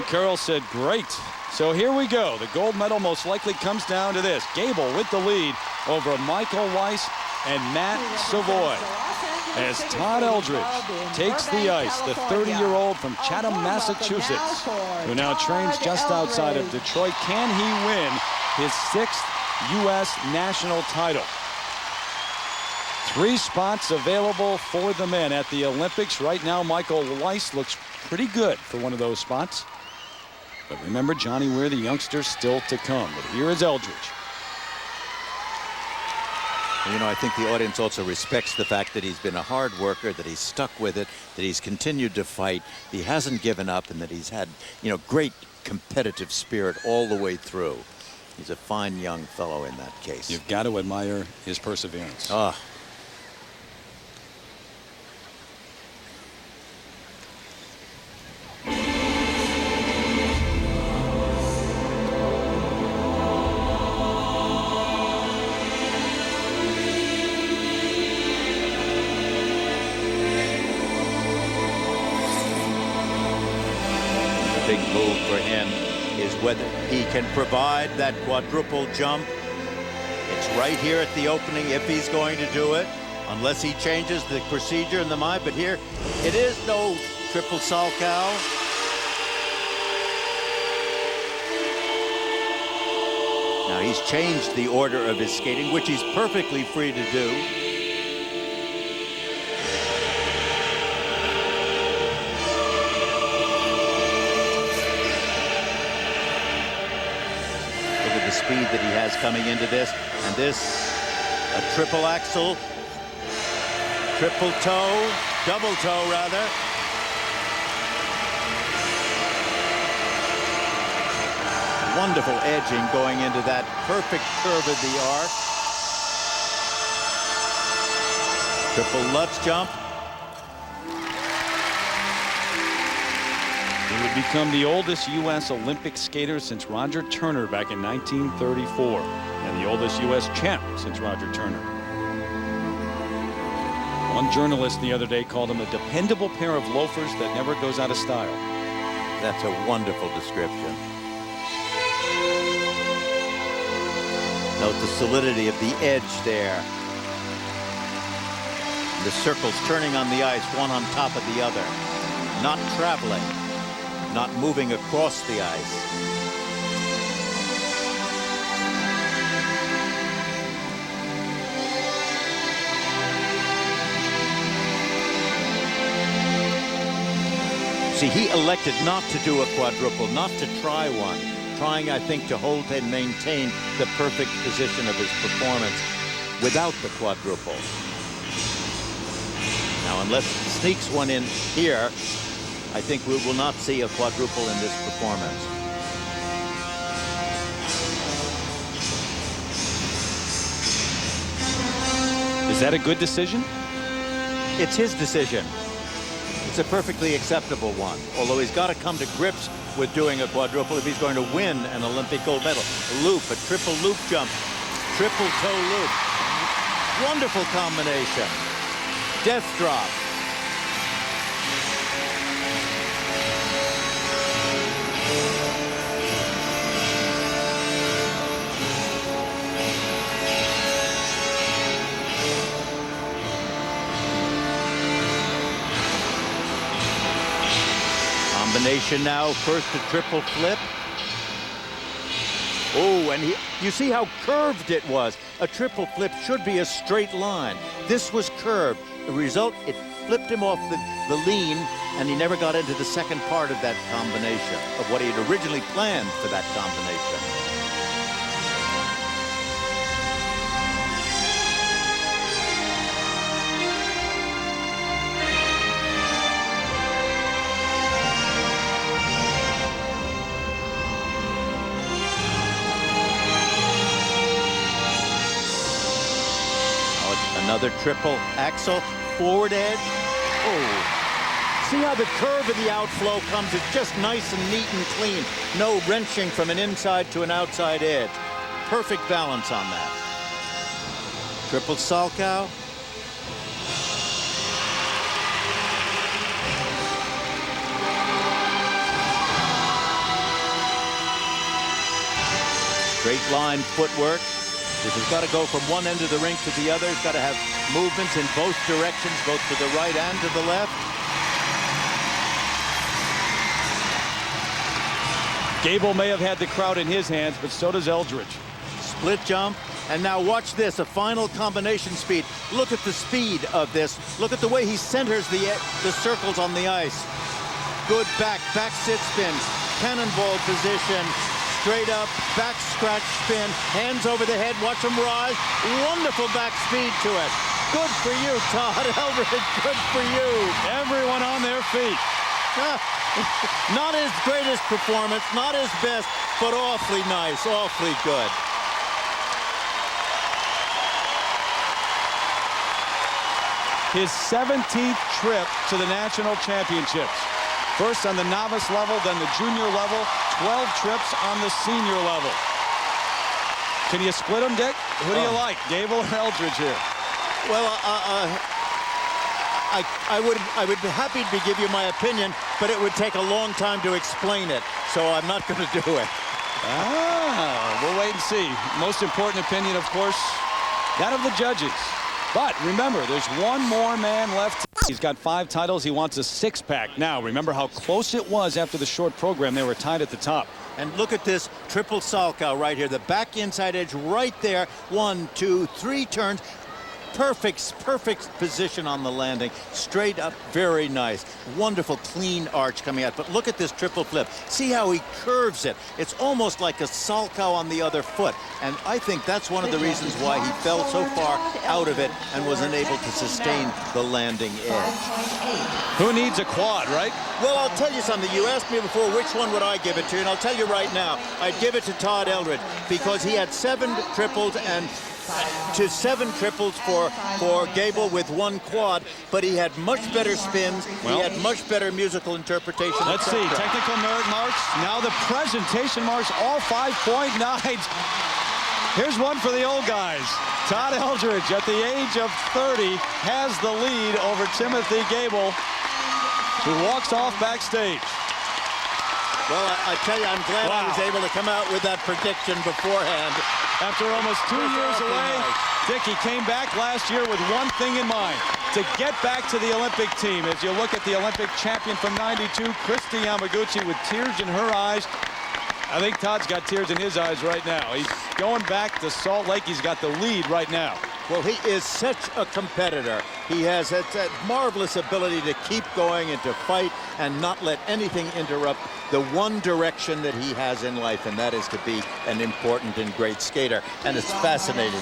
Carroll said, great. So here we go. The gold medal most likely comes down to this. Gable with the lead over Michael Weiss and Matt Savoy. As Todd Eldredge takes the ice, the 30-year-old from Chatham, Massachusetts, who now trains just outside of Detroit. Can he win his 6th U.S. national title? 3 spots available for the men at the Olympics. Right now, Michael Weiss looks pretty good for one of those spots. But remember, Johnny Weir, the youngster, still to come. But here is Eldredge. You know, I think the audience also respects the fact that he's been a hard worker, that he's stuck with it, that he's continued to fight, he hasn't given up, and that he's had, you know, great competitive spirit all the way through. He's a fine young fellow in that case. You've got to admire his perseverance. Ah. Big move for him is whether he can provide that quadruple jump. It's right here at the opening if he's going to do it, unless he changes the procedure in the mind. But here, it is no triple Salchow. Now he's changed the order of his skating, which he's perfectly free to do. The speed that he has coming into this, and this a triple axel, triple toe, double toe rather. Wonderful edging going into that perfect curve of the arc. Triple Lutz jump. He would become the oldest U.S. Olympic skater since Roger Turner back in 1934, and the oldest U.S. champ since Roger Turner. One journalist the other day called him a dependable pair of loafers that never goes out of style. That's a wonderful description. Note the solidity of the edge there. The circles turning on the ice, one on top of the other, not traveling. Not moving across the ice. See, he elected not to do a quadruple, not to try one, trying, I think, to hold and maintain the perfect position of his performance without the quadruple. Now, unless he sneaks one in here, I think we will not see a quadruple in this performance. Is that a good decision? It's his decision. It's a perfectly acceptable one, although he's got to come to grips with doing a quadruple if he's going to win an Olympic gold medal. A loop, a triple loop jump, triple toe loop. Wonderful combination. Death drop. Combination now, first a triple flip. Oh, and you see how curved it was. A triple flip should be a straight line. This was curved. The result, it flipped him off the lean, and he never got into the second part of that combination, of what he had originally planned for that combination. Another triple axel, forward edge. Oh, see how the curve of the outflow comes? It's just nice and neat and clean. No wrenching from an inside to an outside edge. Perfect balance on that. Triple Salchow. Straight line footwork. This has got to go from one end of the rink to the other. It's got to have movements in both directions, both to the right and to the left. Gable may have had the crowd in his hands, but so does Eldredge. Split jump. And now watch this, a final combination speed. Look at the speed of this. Look at the way he centers the circles on the ice. Good back sit spin, cannonball position, straight up, back scratch spin, hands over the head, watch him rise. Wonderful back speed to it. Good for you, Todd Eldredge, good for you. Everyone on their feet. Not his greatest performance, not his best, but awfully nice, awfully good. His 17th trip to the national championships. First on the novice level, then the junior level, 12 trips on the senior level. Can you split them, Dick? Who do you like, Gable or Eldredge here? Well, I would be happy to give you my opinion, but it would take a long time to explain it, so I'm not going to do it. We'll wait and see. Most important opinion, of course, that of the judges. But remember, there's one more man left. He's got 5 titles. He wants a 6-pack. Now, remember how close it was after the short program. They were tied at the top. And look at this triple salchow right here. The back inside edge right there. 1, 2, 3 turns. Perfect position on the landing. Straight up, very nice. Wonderful, clean arch coming out. But look at this triple flip. See how he curves it. It's almost like a salchow on the other foot. And I think that's one of the reasons why he fell so far out of it and was unable to sustain the landing edge. Who needs a quad, right? Well, I'll tell you something. You asked me before which one would I give it to, and I'll tell you right now, I'd give it to Todd Eldredge because he had 7 triples and to 7 triples for Gable with 1 quad, but he had much better spins. Well, he had much better musical interpretation. Let's see, technical merit marks. Now the presentation marks, all 5.9s. Here's one for the old guys. Todd Eldredge, at the age of 30, has the lead over Timothy Gable, who walks off backstage. Well, I tell you, I'm glad I was able to come out with that prediction beforehand. After almost 2 years away, Dick, he came back last year with one thing in mind, to get back to the Olympic team. As you look at the Olympic champion from '92, Kristi Yamaguchi, with tears in her eyes. I think Todd's got tears in his eyes right now. He's going back to Salt Lake. He's got the lead right now. Well, he is such a competitor. He has that marvelous ability to keep going and to fight and not let anything interrupt the one direction that he has in life, and that is to be an important and great skater. And it's fascinating